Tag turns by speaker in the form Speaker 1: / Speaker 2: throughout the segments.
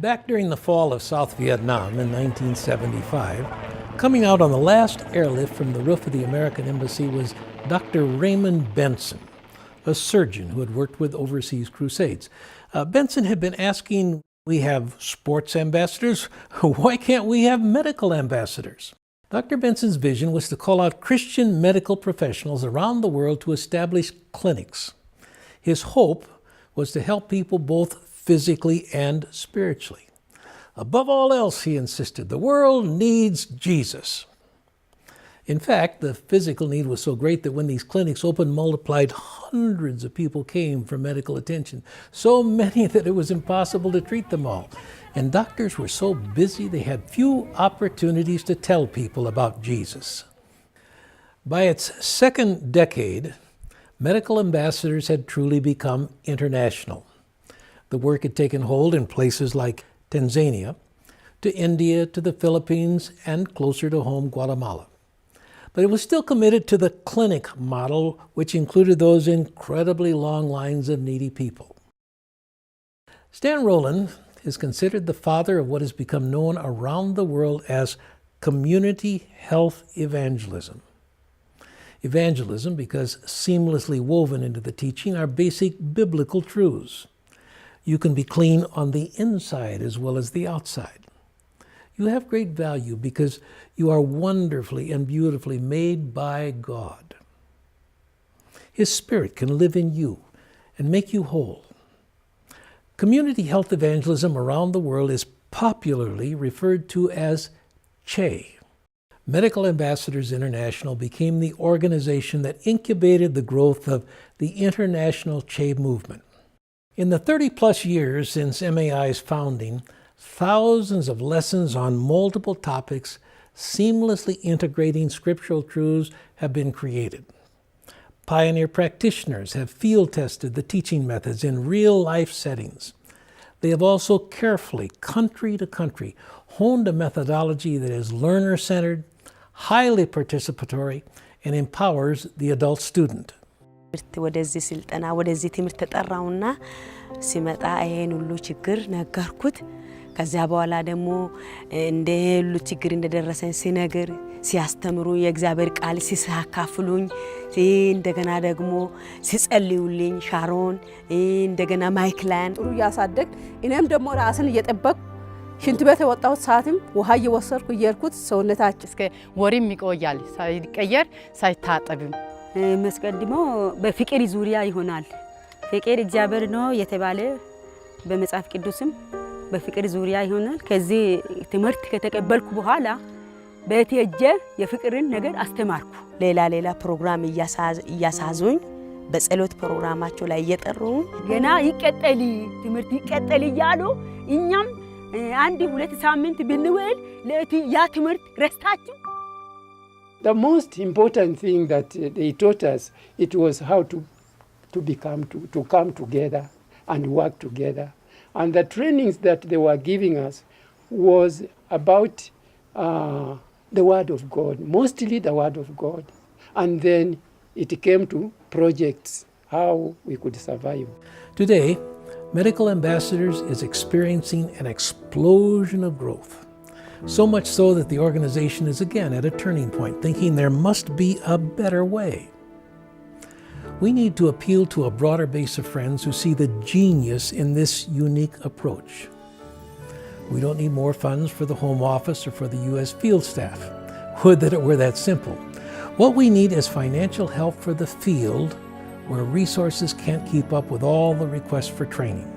Speaker 1: Back during the fall of South Vietnam in 1975, coming out on the last airlift from the roof of the American Embassy was Dr. Raymond Benson, a surgeon who had worked with overseas crusades. Benson had been asking, we have sports ambassadors, why can't we have medical ambassadors? Dr. Benson's vision was to call out Christian medical professionals around the world to establish clinics. His hope was to help people both physically and spiritually. Above all else, he insisted, the world needs Jesus. In fact, the physical need was so great that when these clinics opened, multiplied, hundreds of people came for medical attention. So many that it was impossible to treat them all. And doctors were so busy they had few opportunities to tell people about Jesus. By its second decade, medical ambassadors had truly become international. The work had taken hold in places like Tanzania, to India, to the Philippines, and closer to home, Guatemala. But it was still committed to the clinic model, which included those incredibly long lines of needy people. Stan Rowland is considered the father of what has become known around the world as community health evangelism. Evangelism, because seamlessly woven into the teaching, are basic biblical truths. You can be clean on the inside as well as the outside. You have great value because you are wonderfully and beautifully made by God. His Spirit can live in you and make you whole. Community health evangelism around the world is popularly referred to as CHE. Medical Ambassadors International became the organization that incubated the growth of the international CHE movement. In the 30-plus years since MAI's founding, thousands of lessons on multiple topics seamlessly integrating scriptural truths have been created. Pioneer practitioners have field-tested the teaching methods in real-life settings. They have also carefully, country to country, honed a methodology that is learner-centered, highly participatory, and empowers the adult student.
Speaker 2: ወደዚህ ስልጠና ወደዚህ ትምህርት ተጠራውና ሲመጣ ይሄን ሁሉ ችግር ነገርኩት ከዛ በኋላ ደግሞ እንደ ሁሉ ችግር እንደደረሰኝ ሲነገር ሲያስተምሩ የእግዚአብሔር ቃል ሲሳካፍሉኝ እንደገና ደግሞ ሲጸልዩልኝ ሻሮን እንደገና ማይክላን ጥሩ ያሳደግ እኔም ደግሞ ራስን እየጠበቅ ሽንት ቤት ወጣው ሰዓትም ውሃ እየወሰድኩ እየርኩት ሰውነታችን እስከ ወሪም ይቆያል ሳይቀየር ሳይታጠብም መስቀድሞ በፍቅር ዙሪያ ይሆናል ፍቅር እግዚአብሔር ነው የተባለ በመጽሐፍ ቅዱስም በፍቅር ዙሪያ ይሆናል ከዚህ ትምህርት ከተቀበልኩ በኋላ በተጀ የፍቅርን ነገር አስተማርኩ ሌላ ፕሮግራም እያሳዙኝ በጸሎት ፕሮግራማቸው ላይ እየጠሩኝ ገና ይቀጠል ትምህርት ይቀጠል ይያሉ እኛም አንድ ሁለት ሳምንት ብንወል ያ ትምህርት ረስታችሁ
Speaker 3: The most important thing that they taught us, it was how to come together and work together. And the trainings that they were giving us was about the Word of God, mostly the Word of God. And then it came to projects, how we could survive.
Speaker 1: Today, Medical Ambassadors is experiencing an explosion of growth. So much so that the organization is again at a turning point, thinking there must be a better way. We need to appeal to a broader base of friends who see the genius in this unique approach. We don't need more funds for the Home Office or for the U.S. field staff. Would that it were that simple. What we need is financial help for the field where resources can't keep up with all the requests for training.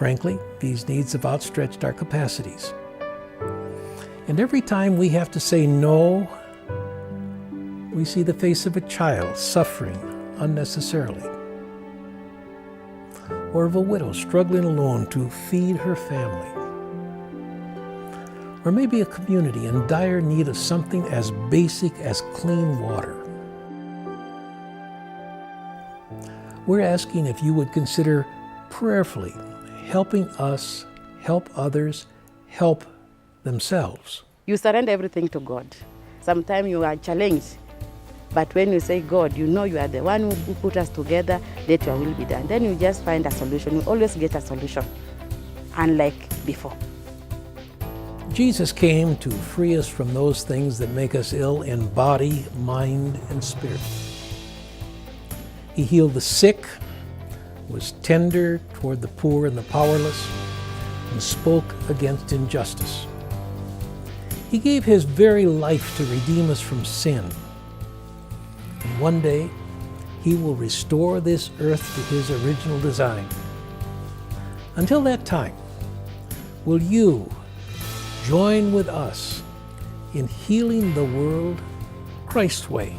Speaker 1: Frankly, these needs have outstretched our capacities. And every time we have to say no, we see the face of a child suffering unnecessarily, or of a widow struggling alone to feed her family, or maybe a community in dire need of something as basic as clean water. We're asking if you would consider prayerfully helping us help others help themselves.
Speaker 4: You surrender everything to God. Sometimes you are challenged, but when you say, God, you know you are the one who put us together, let your will be done. Then you just find a solution. You always get a solution. unlike before.
Speaker 1: Jesus came to free us from those things that make us ill in body, mind, and spirit. He healed the sick, was tender toward the poor and the powerless, and spoke against injustice. He gave his very life to redeem us from sin. And one day, he will restore this earth to his original design. Until that time, will you join with us in healing the world Christ's way?